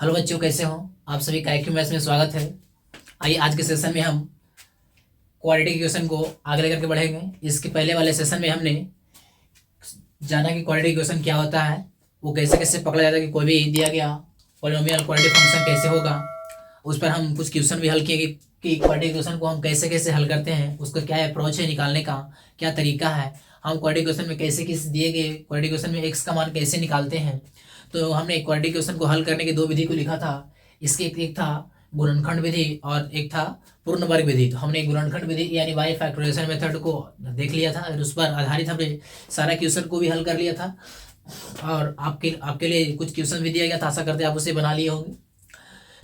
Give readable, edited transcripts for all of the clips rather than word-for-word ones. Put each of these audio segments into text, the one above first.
Hello बच्चों, कैसे हो आप सभी का IQ मैथ्स में स्वागत है। आइए आज के सेशन में हम क्वाड्रेटिक इक्वेशन को आगे लेकर के बढ़ेंगे। इसके पहले वाले सेशन में हमने जाना कि क्वाड्रेटिक इक्वेशन क्या होता है, वो कैसे कैसे पकड़ा जाता है, कि कोई भी दिया गया पॉलिनोमियल क्वाड्रेटिक फंक्शन कैसे होगा। उस पर हम कुछ क्वेश्चन भी हल किए कि क्वाड्रेटिक इक्वेशन को हम कैसे कैसे हल करते हैं, उसका क्या अप्रोच है निकालने का, क्या तरीका है, हम क्वाड्रेटिक इक्वेशन में कैसे किस दिए गए क्वाड्रेटिक इक्वेशन में एक्स का मान कैसे निकालते हैं। तो हमने क्वाड्रेटिक इक्वेशन को हल करने की दो विधि को लिखा था। इसके एक था गुणनखंड विधि और एक था पूर्ण वर्ग विधि। तो हमने गुणनखंड विधि यानी बाई फैक्टराइजेशन मेथड को देख लिया था और उस पर आधारित हमने सारा क्वेश्चन को भी हल कर लिया था। और आपके लिए कुछ क्वेश्चन भी दिया गया था, आशा करते हैं आप उसे बना लिए होंगे।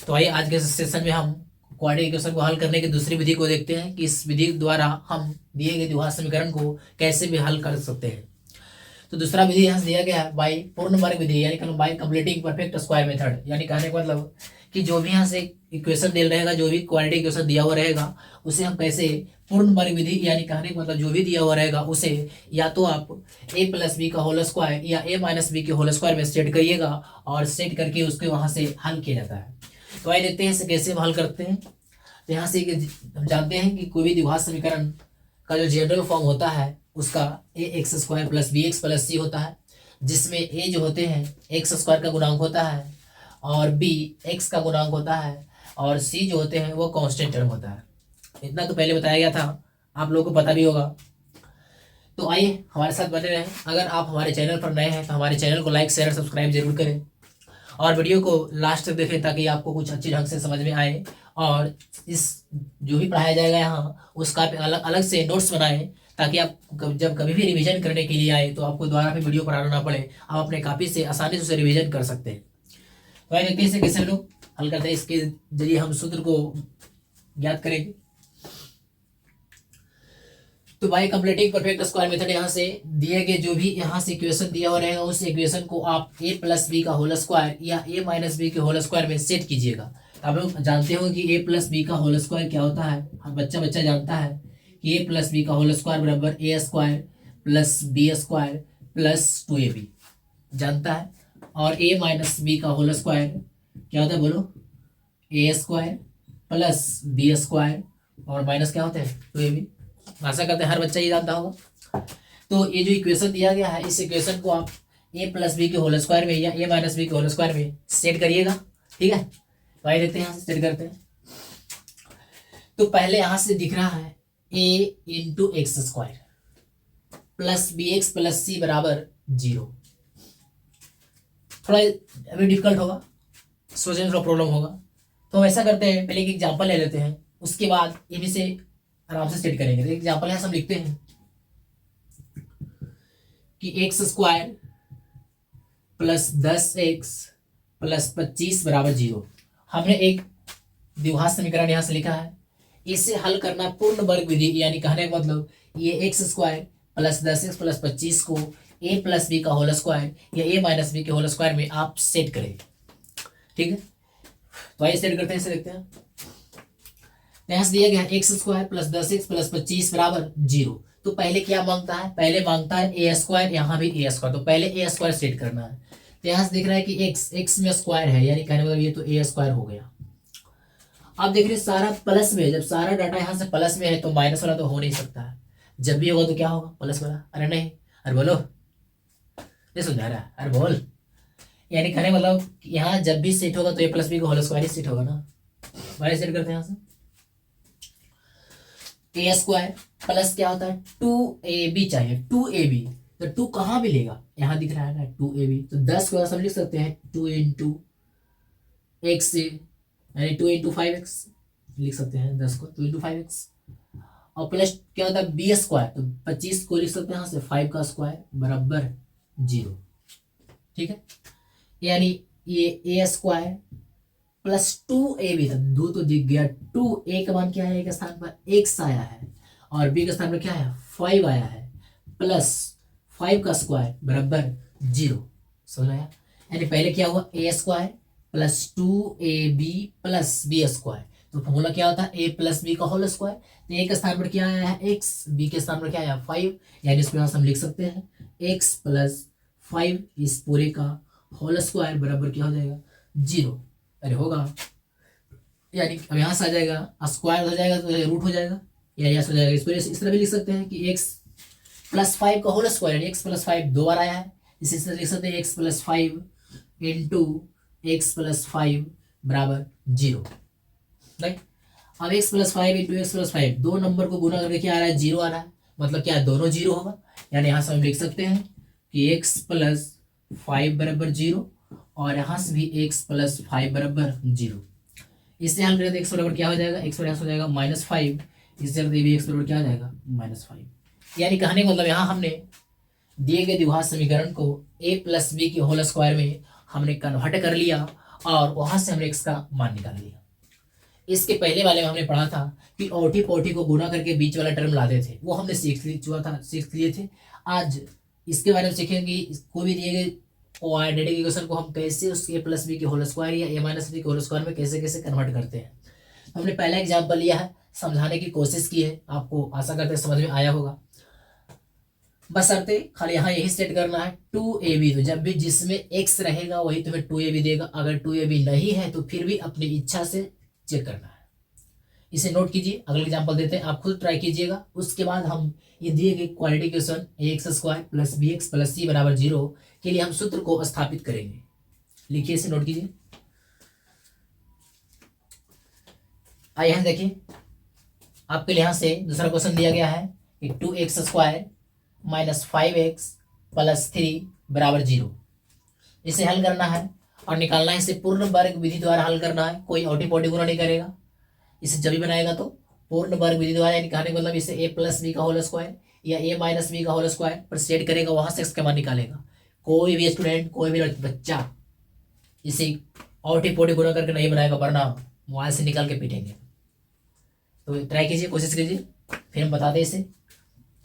तो आइए आज के सेशन में हम क्वाड्रेटिक इक्वेशन को हल करने की दूसरी विधि को देखते हैं कि इस विधि द्वारा हम दिए गए द्विघात समीकरण को कैसे भी हल कर सकते हैं। तो दूसरा विधि यहाँ से दिया गया है बाई पूर्ण वर्ग विधि यानी by completing perfect square method. यानी कहने का मतलब कि जो भी यहाँ से इक्वेशन दे रहेगा, जो भी क्वाड्रेटिक इक्वेशन दिया हुआ रहेगा, उसे हम कैसे पूर्ण वर्ग विधि यानी कहने का मतलब जो भी दिया हुआ रहेगा उसे या तो आप a प्लस बी का होल स्क्वायर या a माइनस बी के होल स्क्वायर में सेट करिएगा और सेट करके उसके वहां से हल किया जाता है। तो आइए देखते हैं इसे कैसे हम हल करते हैं। तो यहाँ से हम जानते हैं कि कोई भी द्विघात समीकरण का जो जनरल फॉर्म होता है उसका A X square plus B X plus C होता है, जिसमें ए जो होते हैं एक्स स्क्वायर का गुणांक होता है और बी एक्स का गुणांक होता है और सी जो होते हैं वो कांस्टेंट टर्म होता है। इतना तो पहले बताया गया था, आप लोगों को पता भी होगा। तो आइए हमारे साथ बने रहें। अगर आप हमारे चैनल पर नए हैं तो हमारे चैनल को लाइक शेयर सब्सक्राइब जरूर करें और वीडियो को लास्ट तक देखें ताकि आपको कुछ अच्छी ढंग से समझ में आए। और इस जो भी पढ़ाया जाएगा यहाँ उसका अलग अलग से नोट्स बनाएं ताकि आप जब कभी भी रिवीजन करने के लिए आए तो आपको दोबारा फिर वीडियो पढ़ाना ना पड़े, आप अपने कॉपी से आसानी से उसे रिवीजन कर सकते हैं। तो आइए कैसे कैसे हम लोग हल करते हैं, इसके जरिए हम सूत्र को ज्ञात करेंगे। तो by completing perfect square method यहाँ से दिए गए जो भी यहाँ से इक्वेशन दिया हुआ रहेगा उस इक्वेशन को आप a प्लस बी का होल स्क्वायर या a माइनस बी के होल स्क्वायर में सेट कीजिएगा। आप लोग जानते हो कि a प्लस बी का होल स्क्वायर क्या होता है। हम बच्चा बच्चा जानता है कि a प्लस बी का होल स्क्वायर बराबर a square plus B square plus 2ab जानता है। और a माइनस बी का होल स्क्वायर क्या होता है, बोलो, a square plus B square और माइनस क्या होता है 2ab। आशा करते हैं हर बच्चा ये जानता होगा। तो ये जो इक्वेशन दिया गया है इस इक्वेशन को आप a प्लस बी के होल स्क्वायर में या a माइनस बी के होल स्क्वायर में सेट करिएगा। ठीक है, तो आइए देखते हैं यहाँ से सेट करते हैं। तो पहले यहाँ से दिख रहा है a into X square plus B X plus C बराबर 0। थोड़ा अभी डिफिकल्ट होगा, सोचने में थोड़ा प्रॉब्लम होगा। तो ऐसा करते हैं, पहले एक एग्जाम्पल ले लेते हैं, उसके बाद ये भी से आराम से सेट करेंगे। एग्जाम्पल है, हम लिखते हैं कि x square plus 10x plus 25 बराबर 0। हमने एक द्विघात समीकरण यहां से लिखा है, इसे हल करना पूर्ण वर्ग विधि यानी कहने का मतलब ये x square plus 10x plus 25 को a प्लस बी का होल स्क्वायर या a माइनस बी के होल स्क्वायर में आप सेट करें। ठीक है, तो आइए सेट करते हैं, इसे देखते हैं। यहाँ से दिया गया है x square plus 10x plus 25 बराबर 0। तो पहले क्या मांगता है, पहले मांगता है ए स्क्वायर, यहाँ भी ए स्क्वायर, तो पहले ए स्क्वायर सेट करना है। तो यहाँ से दिख रहा है कि एक्स में स्क्वायर है यानी कहने मतलब ये तो ए स्क्वायर हो गया। अब देख रहे सारा प्लस में, जब सारा डाटा यहाँ से प्लस में है तो माइनस वाला तो हो नहीं सकता है। जब भी होगा तो क्या होगा, प्लस वाला। अरे नहीं, अरे बोलो, नहीं समझा रहा, अरे बोल। यानी कहने मतलब यहाँ जब भी सेट होगा तो ए प्लस बी का होल स्क्वायर ही सेट होगा ना। बारे सेट करते हैं यहाँ से ए स्क्वायर प्लस क्या होता है 2ab चाहिए, 2ab। तो 2 कहाँ मिलेगा, यहाँ दिख रहा है ना 2ab। तो 10 को हम लिख सकते हैं 2 इंटू एक्स से यानी 2 इंटू 5x लिख सकते हैं 10 को 2 इंटू 5x। और प्लस क्या होता है बी स्क्वायर, तो 25 को लिख सकते हैं यहाँ से 5 का स्क्वायर बराबर 0। ठीक है, यानी ये ए स्क्वायर प्लस 2ab था, 2 तो दिख गया, 2a का मान क्या है, a के स्थान पर x आया है और b के स्थान पर क्या है 5 आया है, प्लस 5 का स्क्वायर बराबर 0। समझ आया, यानी पहले क्या हुआ a square plus 2ab plus B square. तो फॉर्मूला क्या होता है a प्लस बी का होल स्क्वायर। तो a के स्थान पर क्या आया है x, b के स्थान पर क्या आया 5, यानी इसको यहाँ से हम लिख सकते हैं x प्लस 5 इस पूरे का होल स्क्वायर बराबर क्या हो जाएगा 0। अरे होगा, यानी अब यहाँ से आ जाएगा स्क्वायर हो जाएगा तो रूट हो जाएगा, या यहाँ से हो जाएगा। इसको इस तरह भी लिख सकते हैं कि एक्स प्लस फाइव का whole square, x plus five 2 बार आया है, इसी तरह लिख सकते हैं x plus five into x plus five बराबर 0। राइट, अब x plus five into x plus five, दो नंबर को गुना करके क्या आ रहा है, 0 आ रहा है, मतलब क्या दोनों 0 होगा, यानी यहाँ से हम लिख सकते हैं कि एक्स प्लस फाइव बराबर 0 और यहाँ से भी एक्स प्लस फाइव बराबर 0। इससे हल करें तो एक्स बराबर क्या हो जाएगा, एक्स बराबर हो जाएगा -5, इससे भी एक्स बराबर क्या हो जाएगा -5। यानी कहने का मतलब यहाँ हमने दिए गए द्विघात समीकरण को a प्लस बी के होल स्क्वायर में हमने कन्वर्ट कर लिया और वहां से हमने x का मान निकाल लिया। इसके पहले वाले में हमने पढ़ा था कि ओटी पोटी को गुणा करके बीच वाला टर्म लाते थे, वो हमने सीख लिए थे। आज इसके बारे में सीखेंगे कोई भी दिए गए क्वाड्रेटिक इक्वेशन को हम कैसे उसके प्लस बी के होल स्क्वायर या a माइनस बी के होल स्क्वायर में कैसे कैसे कन्वर्ट करते हैं। हमने पहला एग्जाम्पल लिया है, समझाने की कोशिश की है, आपको आशा करते हैं समझ में आया होगा। बशर्ते खाली यहाँ यही सेट करना है 2ab, तो जब भी जिसमें x रहेगा वही तुम्हें 2ab देगा, अगर 2ab नहीं है तो फिर भी अपनी इच्छा से चेक करना है। इसे नोट कीजिए, अगले एग्जांपल देते हैं, आप खुद ट्राई कीजिएगा। उसके बाद हम ये दिए गए quadratic equation ax square plus bx plus c बराबर 0 के लिए हम सूत्र को स्थापित करेंगे। लिखिए, इसे नोट कीजिए। आइए यहाँ देखिए, आपके लिए यहाँ से दूसरा क्वेश्चन दिया गया है कि 2x square minus 5x plus 3 बराबर 0। इसे हल करना है और निकालना है, इसे पूर्ण वर्ग विधि द्वारा हल करना है, कोई ओटी पोटी गुना नहीं करेगा। इसे जब भी बनाएगा तो पूर्ण वर्ग विधि द्वारा, यानी कहने का मतलब इसे a प्लस बी का होल स्क्वायर या a माइनस बी का होल स्क्वायर पर सेट करेगा, वहां से x का मान निकालेगा। कोई भी स्टूडेंट, कोई भी बच्चा इसे ओटी पोटी गुना करके नहीं बनाएगा, वरना मोबाइल से निकाल के पीटेंगे। तो ट्राई कीजिए, कोशिश कीजिए, फिर हम बताते इसे।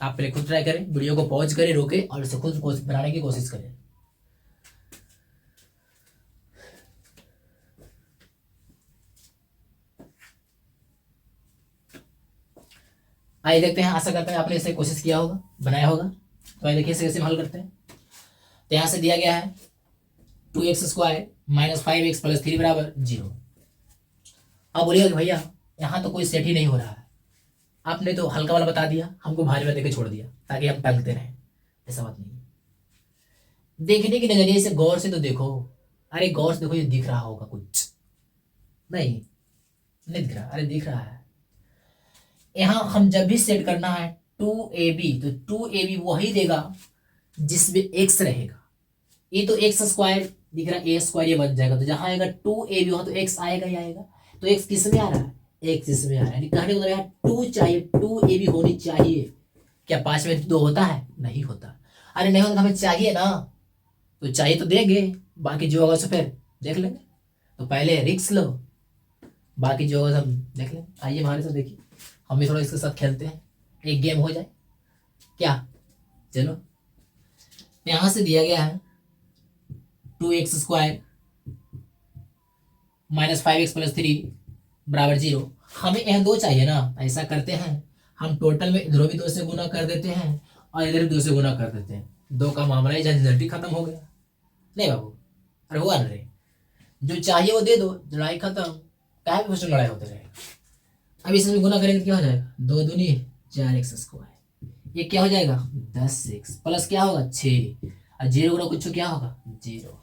आप पहले खुद ट्राई करें, वीडियो को पॉज करें, रोके और इसे खुद बनाने की कोशिश करें। आइए देखते हैं, आशा करते हैं आपने इसे कोशिश किया होगा, बनाया होगा। तो आइए देखिए इसे कैसे हल करते हैं। तो यहाँ से दिया गया है 2x square minus 5x plus 3 बराबर 0। अब बोलिएगा कि भैया यहाँ तो कोई सेट ही नहीं हो रहा है, आपने तो हल्का वाला बता दिया, हमको भारी वाला देके छोड़ दिया ताकि हम टंगते रहें। ऐसा बात नहीं है, देखने की नजरिए से गौर से तो देखो। अरे गौर से देखो, ये दिख रहा होगा कुछ, नहीं नहीं दिख रहा, अरे दिख रहा है। यहाँ हम जब भी सेट करना है 2ab, तो 2ab वही देगा जिसमें x रहेगा। ये तो x स्क्वायर दिख रहा है, a स्क्वायर ये बन जाएगा, तो जहां आएगा 2ab वहां तो x आएगा ही आएगा। तो x किस में आ रहा है, x इसमें आ रहा है, कहने को यहाँ 2 चाहिए, 2ab होनी चाहिए। क्या 5 में 2 होता है, नहीं होता। अरे नहीं होता, हमें चाहिए ना, तो चाहिए तो देंगे, बाकी जो होगा सो फिर देख लेंगे। तो पहले रिस्क लो, बाकी जो होगा सब देख लेंगे। आइए हमारे साथ देखिए, हम भी थोड़ा इसके साथ खेलते हैं, एक गेम हो जाए क्या। चलो, यहां से दिया गया है 2x square minus 5x plus 3 बराबर 0। हमें यहाँ 2 चाहिए ना, ऐसा करते हैं हम टोटल में इधर भी 2 से गुना कर देते हैं और इधर भी 2 से गुना कर देते हैं। 2 का मामला ही झंझट खत्म हो गया। नहीं बाबू, अरे हुआ ना रे, जो चाहिए वो दे दो, लड़ाई खत्म, क्या भी लड़ाई होते रहे। अब इसमें गुना करेंगे क्या हो जाएगा, 2 दूनी 4x स्क्वायर, ये क्या हो जाएगा 10x प्लस क्या होगा 6 और 0 गुना कुछ क्या होगा 0।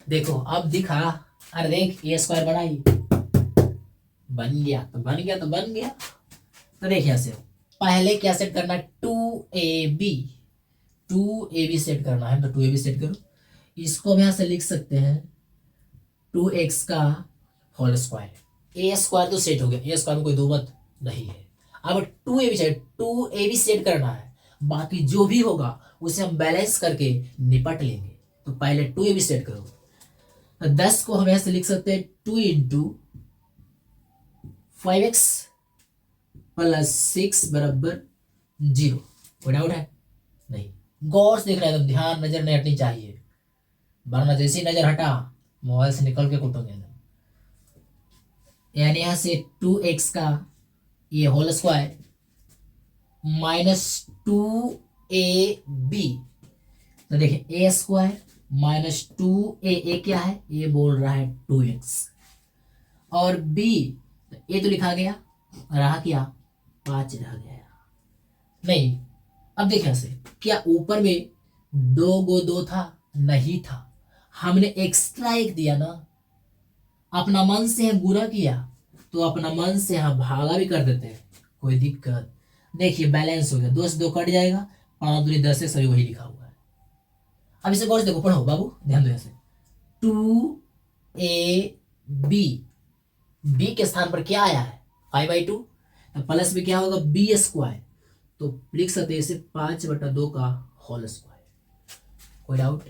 देखो अब दिखा, अरे देख a स्क्वायर बनाई, बन गया तो बन गया तो बन गया। तो देखिए से पहले क्या सेट करना है, 2ab सेट करना है, तो 2ab सेट करो। इसको हम यहाँ से लिख सकते हैं 2x का होल स्क्वायर, a स्क्वायर तो सेट हो गया, a स्क्वायर में कोई दो मत नहीं है। अब 2ab सेट करना है, बाकी जो भी होगा उसे हम बैलेंस करके निपट लेंगे। तो पहले 2ab सेट करो, तो 10 को हम यहाँ से लिख सकते हैं 2 इंटू 5x प्लस 6 बराबर 0। कोई डाउट है, नहीं, गौर से देख रहा है तो ध्यान नजर नहीं हटनी चाहिए, वरना जैसी नजर हटा मोबाइल से निकल के कुटोगे। यानी यहां से 2x का ये होल स्क्वायर माइनस 2ab, तो देखिए a स्क्वायर -2a क्या है, ये बोल रहा है 2x, और b ए तो लिखा गया, रहा क्या 5 रह गया। नहीं, अब देखिए से क्या ऊपर में 2 था, नहीं था, हमने एक्स्ट्रा 1 दिया ना, अपना मन से है गुणा किया तो अपना मन से यहाँ भागा भी कर देते हैं, कोई दिक्कत। देखिए बैलेंस हो गया, 2 से 2 कट जाएगा, 5 दूनी 10 है, सभी वही लिखा हुआ है। अब इसे गौर से देखो, पढ़ो बाबू, ध्यान दो ऐसे, 2ab, बी के स्थान पर क्या आया है 5/2, प्लस में क्या होगा b², तो लिख सकते हैं इसे 5/2 का होल स्क्वायर। कोई डाउट?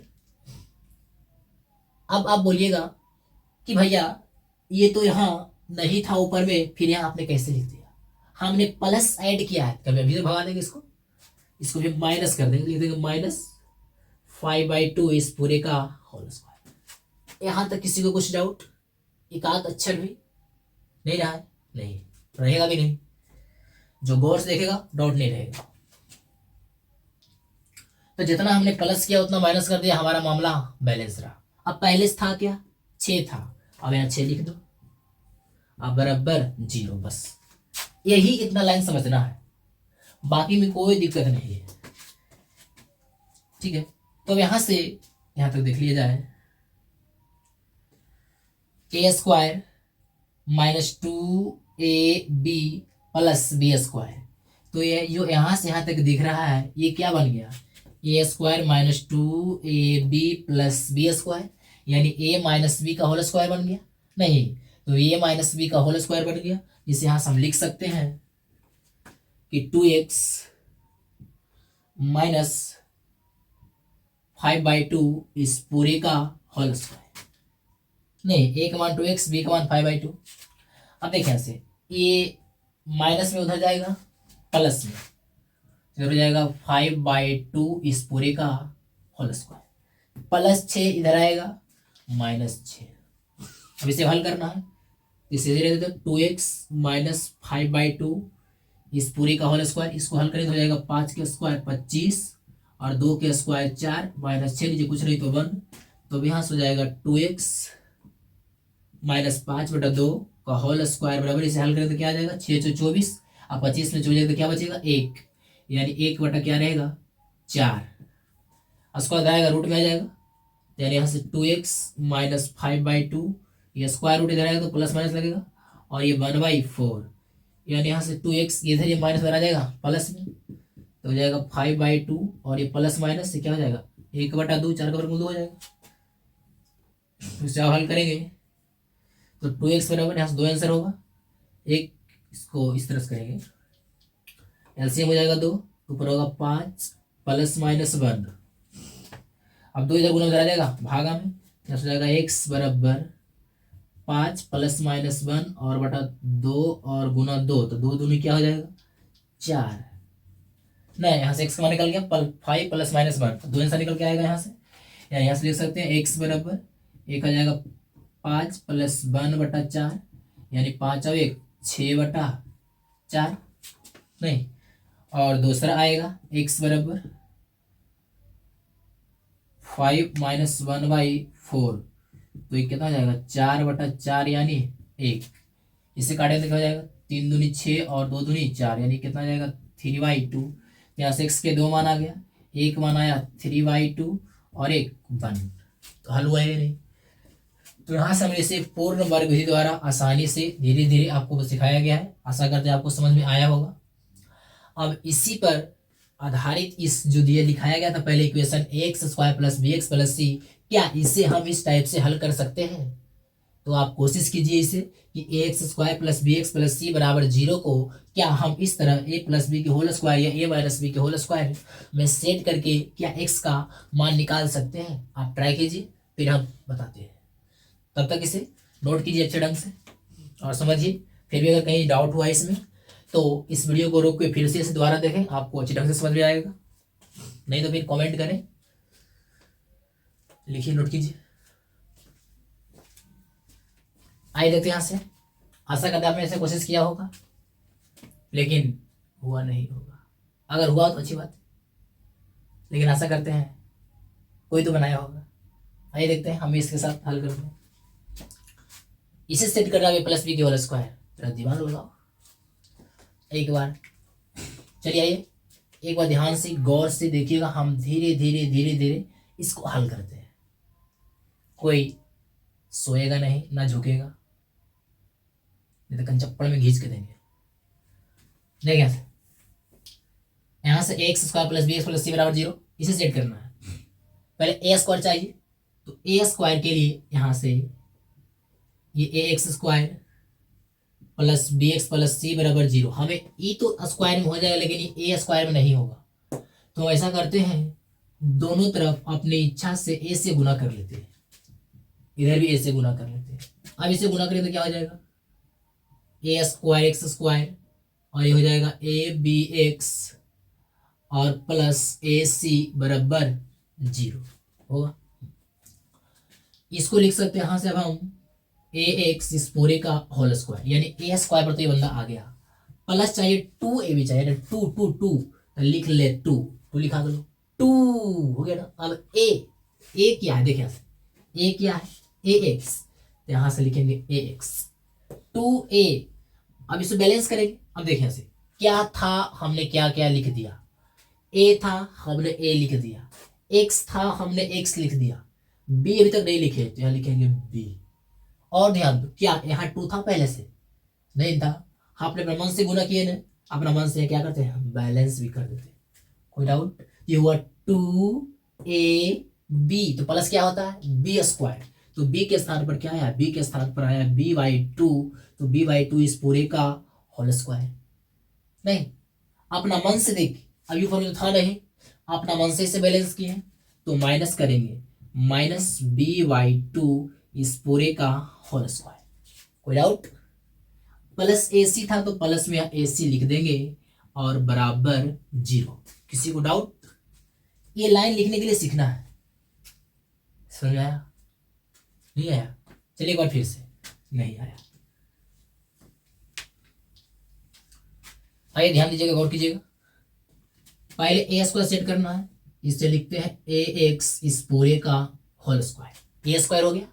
अब आप बोलिएगा कि भैया ये तो यहाँ नहीं था ऊपर में, फिर यहाँ आपने कैसे लिख दिया? हमने प्लस ऐड किया है, कभी अभी तो भगा देंगे इसको भी माइनस कर देंगे, लिख देंगे -5/2 इस पूरे का होल स्क्वायर। यहाँ तक किसी को कुछ डाउट? एक आध अक्षर भी नहीं रहा है? नहीं रहेगा भी नहीं, जो गौर से देखेगा डाउट नहीं रहेगा। तो जितना हमने प्लस किया उतना माइनस कर दिया, हमारा मामला बैलेंस रहा। अब पहले था क्या 6 था, अब यहाँ 6 लिख दो, अब बराबर 0, बस यही इतना लाइन समझना है, बाकी में कोई दिक्कत नहीं है। ठीक है, तो यहां से यहां तक देख लिया जाए, a² -2ab प्लस b², तो ये जो यहां से यहां तक दिख रहा है ये क्या बन गया, a² -2ab प्लस b², यानी a माइनस बी का होल स्क्वायर बन गया। नहीं तो a माइनस बी का होल स्क्वायर बन गया, जिसे यहां से हम लिख सकते हैं कि 2x -5/2 इस पूरे का होल स्क्वायर। नहीं, a का मान 2x, b का मान 5/2। अब देखिए ऐसे, ये माइनस में उधर जाएगा, प्लस में इधर हो जाएगा 5/2 इस पूरे का होल स्क्वायर, +6 इधर आएगा, -6। अब इसे हल करना है, इसे दे देते 2x -5/2 इस पूरे का होल स्क्वायर, इसको हल करें तो हो जाएगा 5 के स्क्वायर 25 और 2 के स्क्वायर 4, -6 नीचे कुछ नहीं तो 1, तो यहाँ से हो जाएगा 2x -5/2 का होल स्क्वायर बराबर, इसे हल करें तो क्या आ जाएगा 6 से 24, अब 25 में 24 तो क्या बचेगा 1, यानी 1 क्या रहेगा 4, स्क्वायर आएगा रूट में आ जाएगा, यानी यहाँ से 2x -5/2, ये स्क्वायर रूट इधर आएगा तो प्लस माइनस लगेगा, और ये 1/4, यानी यहाँ से 2x इधर ये माइनस बना जाएगा प्लस में, तो हो जाएगा 5/2, और ये प्लस माइनस से क्या हो जाएगा 1/2, 4 का वर्गमूल 2 हो जाएगा। इसे आप हल करेंगे तो 2x बराबर यहाँ से 2 आंसर होगा, एक इसको इस तरह से करेंगे, एलसीएम हो जाएगा 2, ऊपर होगा 5 +-1, अब 2 इधर गुना उधर आ जाएगा भागा में, यहाँ से हो जाएगा x बराबर 5 +-1 और बटा 2 और गुना 2, तो 2 दूनी क्या हो जाएगा 4, नहीं यहाँ से x का मान निकल गया 5 +-1, 2 आंसर निकल के आएगा यहाँ से, या यहाँ से लिख सकते हैं x बराबर एक आ जाएगा 5 +1/4, यानी 5 और 1 6/4, नहीं, और दूसरा आएगा x बराबर 5 -1/4, तो ये कितना हो जाएगा 4/4 यानी 1, इसे काटेंगे तो क्या हो जाएगा 3 दूनी 6 और 2 दूनी 4, यानी कितना आ जाएगा 3/2, यहाँ से x के 2 मान आ गया, एक मान आया 3/2 और एक 1, तो हल हुआ है नहीं। तो यहाँ से हमने इसे पूर्ण वर्ग विधि द्वारा आसानी से धीरे धीरे आपको सिखाया गया है, आशा करते हैं आपको समझ में आया होगा। अब इसी पर आधारित इस जो दिया लिखाया गया था पहले इक्वेशन ax² + bx + c, क्या इसे हम इस टाइप से हल कर सकते हैं? तो आप कोशिश कीजिए इसे कि ax² + bx + c बराबर 0 को क्या हम इस तरह a + b के होल स्क्वायर या a - b के होल स्क्वायर में सेट करके क्या x का मान निकाल सकते हैं। आप ट्राई कीजिए, फिर हम बताते हैं। तब तक इसे नोट कीजिए अच्छे ढंग से और समझिए। फिर भी अगर कहीं डाउट हुआ इसमें तो इस वीडियो को रोक के फिर से इसे दोबारा देखें, आपको अच्छे ढंग से समझ में आएगा। नहीं तो फिर कमेंट करें, लिखिए, नोट कीजिए। आइए देखते हैं यहाँ से। आशा करते आपने ऐसे कोशिश किया होगा, लेकिन हुआ नहीं होगा। अगर हुआ तो अच्छी बात, लेकिन आशा करते हैं कोई तो बनाया होगा। आइए देखते हैं हम इसके साथ हल करते हैं। इसे सेट करना है प्लस बी के होल स्क्वायर, जरा दिमाग लगाओ एक बार। चलिए आइए एक बार ध्यान से गौर से देखिएगा, हम धीरे धीरे धीरे धीरे इसको हल करते हैं। कोई सोएगा नहीं ना झुकेगा, नहीं तो कहीं चप्पल में घींच के देंगे। देखिए यहां से X square plus B X plus C बराबर 0, इसे सेट करना है। पहले ए स्क्वायर चाहिए, तो ए स्क्वायर के लिए यहां से ये A X square plus B X plus C बराबर 0, हमें ई तो स्क्वायर में हो जाएगा लेकिन ये ए स्क्वायर में नहीं होगा। तो ऐसा करते हैं, दोनों तरफ अपनी इच्छा से ए से गुना कर लेते हैं, इधर भी ए से गुना कर लेते हैं। अब इसे गुना करें तो क्या हो जाएगा, ए स्क्वायर एक्स स्क्वायर और ये हो जाएगा ए बी एक्स और प्लस ए सी बराबर 0 होगा। इसको लिख सकते हैं यहां से अब हम ए एक्स इस पूरे का होल स्क्वायर, यानी ए स्क्वायर पर तो ये बंदा आ गया, प्लस चाहिए 2 ए भी चाहिए, टू टू टू तो लिख ले 2 लिखा दो, 2 हो गया ना। अब ए क्या है, देखिए ए क्या है, ए एक्स, तो यहां से लिखेंगे ए एक्स 2a। अब इसे बैलेंस करेंगे। अब देखिए से क्या था, हमने क्या क्या लिख दिया, ए था हमने ए लिख दिया, एक्स था हमने एक्स लिख दिया, बी अभी तक नहीं लिखे तो यहाँ लिखेंगे बी। और ध्यान दो क्या यहाँ 2 था पहले से नहीं था, आपने अपने मन से गुना किए ना, अपना मन से क्या करते हैं बैलेंस भी कर देते हैं। कोई डाउट, ये हुआ 2ab, तो प्लस क्या होता है बी स्क्वायर, तो बी के स्थान पर क्या आया, बी के स्थान पर आया b/2, तो b/2 इस पूरे का होल स्क्वायर। नहीं अपना मन से देख, अभी फॉर्मूला था नहीं, अपना मन से इसे बैलेंस किए तो माइनस करेंगे, -b/2 इस पूरे का होल स्क्वायर। कोई डाउट, प्लस AC था तो प्लस में AC लिख देंगे और बराबर 0। किसी को डाउट, ये लाइन लिखने के लिए सीखना है, समझ आया नहीं आया, चलिए एक बार फिर से, नहीं आया आइए ध्यान दीजिएगा, गौर कीजिएगा। पहले ए स्क्वायर सेट करना है, इसे लिखते हैं ए एक्स इस पूरे का होल स्क्वायर, ए स्क्वायर हो गया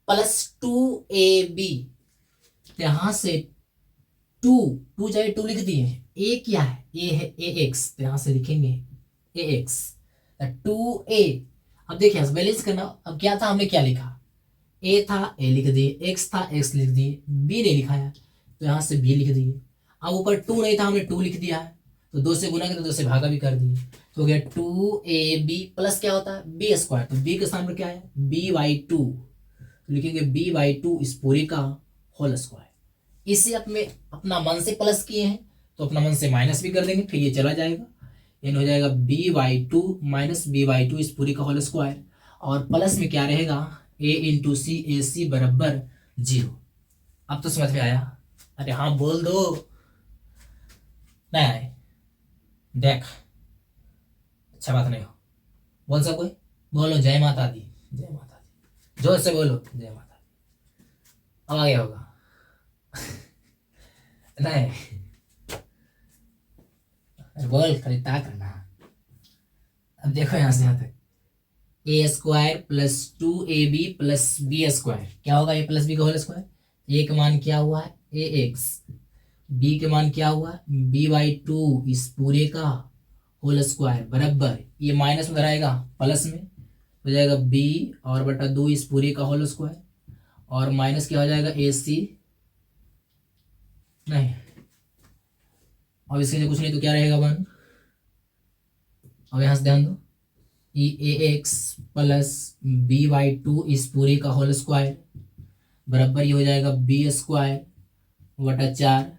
प्लस 2ab, यहां से 2 जाए 2 लिख दिए, ए क्या है, ए है ए एक्स, तो यहां से लिखेंगे ए एक्स 2a। अब देखिए बैलेंस करना, अब क्या था हमने क्या लिखा, ए था ए लिख दिए, एक्स था एक्स लिख दिए, बी नहीं लिखा है तो यहां से बी लिख दिए। अब ऊपर 2 नहीं था हमने 2 लिख दिया है, तो 2 से गुना करके 2 से भागा भी कर दिए, तो हो गया 2ab प्लस क्या होता है बी स्क्वायर, तो बी के स्थान पर क्या है b/2, तो लिखेंगे b/2 इस पूरे का होल स्क्वायर। इसे अपने अपना मन से प्लस किए हैं तो अपना मन से माइनस भी कर देंगे, फिर ये चला जाएगा, यानी हो जाएगा b/2 माइनस b/2 इस पूरे का होल स्क्वायर, और प्लस में क्या रहेगा a इंटू सी, ए सी बराबर 0। अब तो समझ में आया, अरे हाँ बोल दो, नहीं आए देख, अच्छा बात नहीं हो, बोल सको, बोलो जय माता दी, जय माता दी, जोर से बोलो जय माता दी, अब आगे होगा नहीं बोल खाली ता करना। अब देखो यहां से यहां तक A square plus 2ab plus B square, क्या होगा ए प्लस बी का होल स्क्वायर, ए का मान क्या हुआ है ए एक्स, बी के मान क्या हुआ b/2 इस पूरे का होल स्क्वायर बराबर, ये माइनस में आएगा प्लस में हो जाएगा b और बटा 2 इस पूरे का होल स्क्वायर, और माइनस क्या हो जाएगा AC, नहीं अब इसके लिए कुछ नहीं तो क्या रहेगा 1। अब यहां से ध्यान दो, ए एक्स प्लस b/2 इस पूरे का होल स्क्वायर बराबर ये हो जाएगा b स्क्वायर बटा 4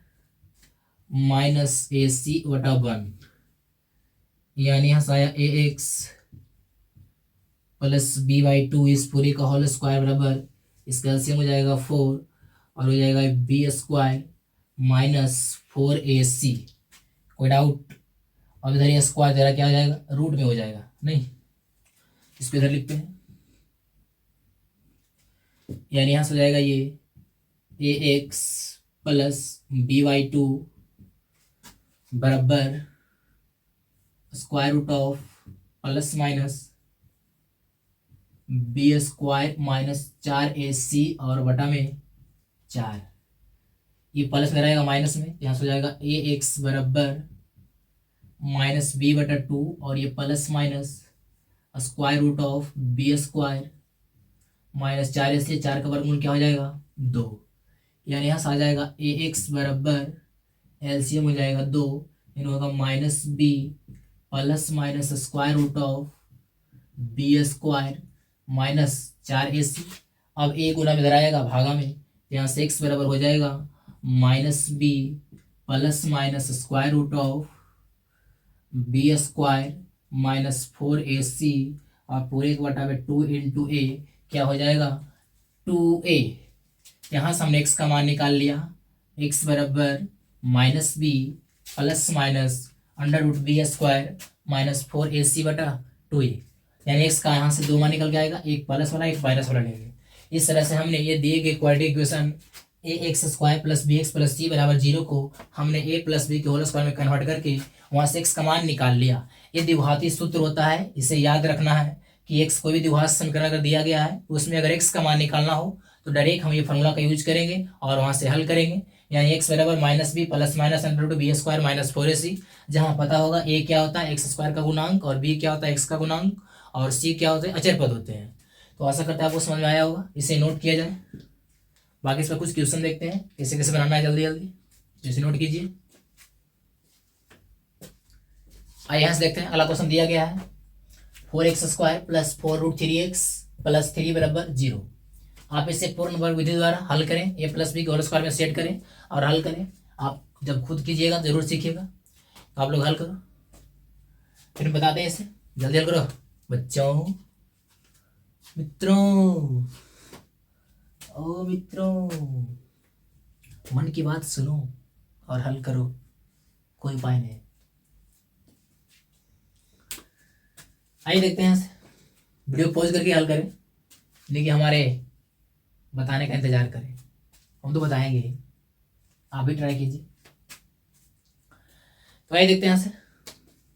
माइनस AC बटा 1, यानी यहाँ से आया ए एक्स प्लस b/2 इस पूरे का होल स्क्वायर बराबर, इसका एलसीएम हो जाएगा 4 और हो जाएगा b स्क्वायर माइनस 4AC। कोई डाउट, अब इधर ये स्क्वायर तेरा क्या हो जाएगा रूट में हो जाएगा, नहीं इसको इधर लिखते हैं, यानी यहाँ से हो जाएगा ये ए एक्स प्लस b/2 बराबर square root of plus minus b square minus 4ac और बटा में 4, ये प्लस में रहेगा माइनस में, यहाँ से हो जाएगा ए एक्स बराबर माइनस बी बटा 2 और ये plus minus square root of b square minus 4ac, 4 का वर्गमूल क्या हो जाएगा 2, यानी यहाँ से आ जाएगा ए एक्स बराबर एलसीएम हो जाएगा 2, यानी होगा minus b plus minus square root of b square minus 4ac। अब ए गुना में इधर आएगा भागा में, यहाँ से x बराबर हो जाएगा minus b plus minus square root of b square minus 4ac और पूरे के बटा में 2 इंटू ए क्या हो जाएगा 2a। यहाँ से हमने x का मान निकाल लिया, x बराबर minus b plus minus under root b square minus 4ac बटा 2a, यानी x का यहाँ से 2 मान निकल के आएगा, एक प्लस वाला एक माइनस वाला लेंगे। इस तरह से हमने ये दिए गए quadratic equation A X square plus B X plus C बराबर 0 को हमने ए प्लस बी के होल स्क्वायर में कन्वर्ट करके वहाँ से x का मान निकाल लिया। ये द्विघाती सूत्र होता है, इसे याद रखना है कि x कोई भी द्विघात समीकरण अगर दिया गया है उसमें अगर x का मान निकालना हो तो डायरेक्ट हम ये फॉर्मूला का यूज करेंगे और वहाँ से हल करेंगे, यानी x बराबर minus b plus minus under root b square minus 4ac, जहाँ पता होगा a क्या होता है एक्स स्क्वायर का गुणांक और b क्या होता है x का गुणांक और c क्या होते हैं अचर पद होते हैं। तो आशा करते हैं आपको समझ में आया होगा, इसे नोट किया जाए। बाकी इस पर कुछ क्वेश्चन देखते हैं कैसे कैसे बनाना है, जल्दी जल्दी इसे नोट कीजिए। आइए यहाँ से देखते हैं, अगला क्वेश्चन दिया गया है 4x square plus 4 root 3x plus 3 बराबर 0। आप इसे पूर्ण वर्ग विधि द्वारा हल करें, ए प्लस बी के होल स्क्वायर में सेट करें और हल करें। आप जब खुद कीजिएगा जरूर सीखिएगा, तो आप लोग हल करो फिर बताते हैं इसे, जल्दी हल करो बच्चों। मित्रों ओ मित्रों, मन की बात सुनो और हल करो, कोई उपाय नहीं। आइए देखते हैं, वीडियो पॉज करके हल करें, लेकिन हमारे बताने का इंतजार करें, हम तो बताएंगे, आप भी ट्राई कीजिए। तो आइए देखते हैं यहाँ से,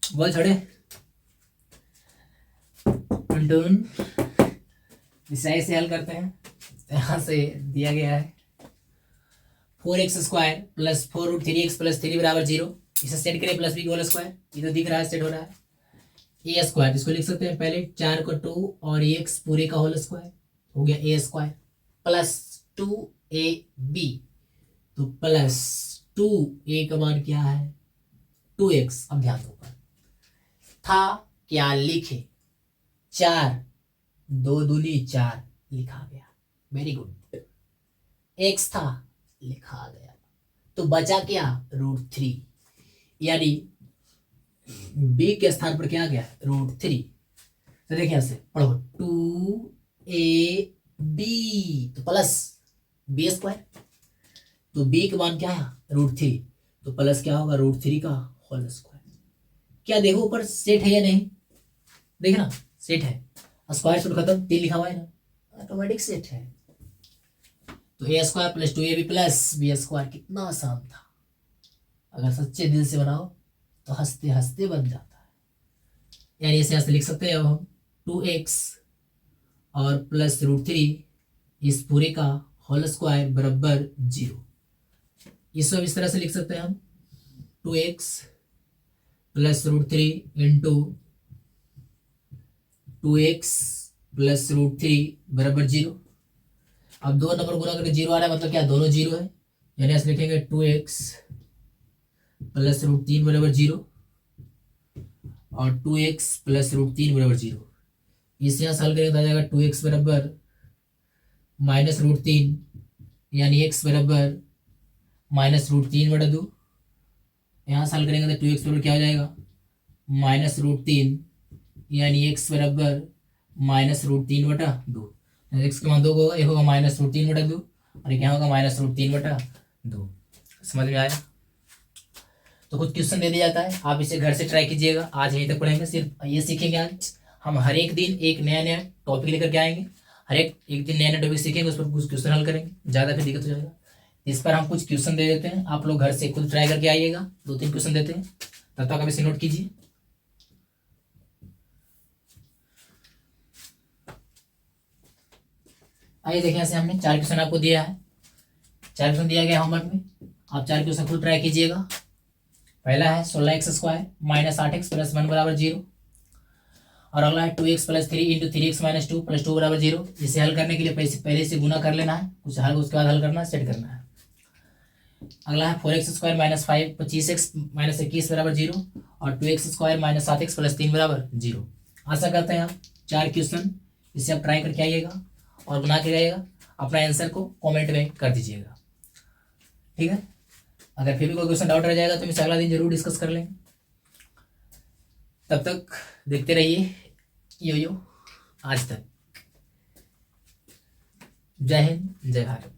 बोल छोड़े टुन विषय से हल करते हैं। यहाँ से दिया गया है 4x square plus 4 root 3x plus 3 बराबर 0, इसे सेट करें प्लस बी के होल स्क्वायर, ये तो दिख रहा है सेट हो रहा है। ए स्क्वायर इसको लिख सकते हैं पहले 4 को 2 और x पूरे का होल स्क्वायर हो गया ए स्क्वायर प्लस 2ab, तो प्लस 2a का मान क्या है 2x। अब ध्यान दो था क्या लिखे 4 2 दूनी 4 लिखा गया, वेरी गुड। x था लिखा गया, तो बचा क्या √3, यानी b के स्थान पर क्या आ गया √3। तो देखिए यहां से पढ़ो 2ab तो प्लस बी स्क्वायर, तो b का मान क्या है √3, तो प्लस क्या होगा √3 का होल स्क्वायर। क्या देखो ऊपर सेट है या नहीं, देखना सेट है, स्क्वायर रूट खत्म 3 लिखा हुआ है ना, ऑटोमेटिक सेट है। तो A square plus 2ab plus B square, कितना आसान था, अगर सच्चे दिल से बनाओ तो हंसते हंसते बन जाता है। यानी इसे ऐसे लिख सकते हैं अब हम 2x और प्लस √3 इस पूरे का होल स्क्वायर बराबर 0। इसको इस तरह से लिख सकते हैं हम 2x plus √3 into 2x plus √3 बराबर 0। अब दो नंबर गुना करके 0 आ रहा है, मतलब क्या दोनों 0 है, यानी ऐसे लिखेंगे 2x प्लस √3 बराबर 0 और 2x प्लस √3 बराबर 0। इसे यहाँ हल करेंगे तो आ जाएगा 2x बराबर माइनस √3, यानी x बराबर माइनस √3 बटा 2। यहाँ हल करेंगे तो 2x बराबर क्या हो जाएगा माइनस √3, यानी x बराबर माइनस √3 बटा 2। x का मान 2 होगा, एक होगा माइनस √3 बटा 2 और एक यहाँ होगा माइनस √3 बटा 2। समझ में आया? तो कुछ क्वेश्चन दे दिया जाता है, आप इसे घर से ट्राई कीजिएगा। आज यहीं तक पढ़ेंगे, सिर्फ ये सीखेंगे। आज हम हर एक दिन एक नया नया टॉपिक लेकर के आएंगे, हर एक दिन नया नया टॉपिक सीखेंगे, उस पर कुछ क्वेश्चन हल करेंगे, ज़्यादा फिर दिक्कत हो जाएगा। इस पर हम कुछ क्वेश्चन दे देते हैं, आप लोग घर से खुद ट्राई करके आइएगा। 2-3 क्वेश्चन देते हैं, तब तक आप इसे नोट कीजिए। आइए देखिए, ऐसे हमने 4 क्वेश्चन आपको दिया है, 4 क्वेश्चन दिया गया होमवर्क में। आप 4 क्वेश्चन खुद ट्राई कीजिएगा। पहला है 16x² माइनस 8x प्लस 1 बराबर 0, और अगला है 2x plus 3 into 3x minus 2 plus 2 बराबर 0। इसे हल करने के लिए पहले से गुना कर लेना है, कुछ हल उसके बाद हल करना है, सेट करना है। अगला है 4x² माइनस 5 25x माइनस 21 बराबर 0, और 2x² माइनस 7x प्लस 3 बराबर 0। आशा करते हैं आप 4 क्वेश्चन इसे आप ट्राई करके आइएगा और बना के जाइएगा, अपना आंसर को कमेंट में कर दीजिएगा, ठीक है। अगर फिर भी कोई क्वेश्चन डाउट रह जाएगा तो इसे अगला दिन जरूर डिस्कस कर लेंगे। तब तक देखते रहिए यो आज तक। जय हिंद, जय भारत।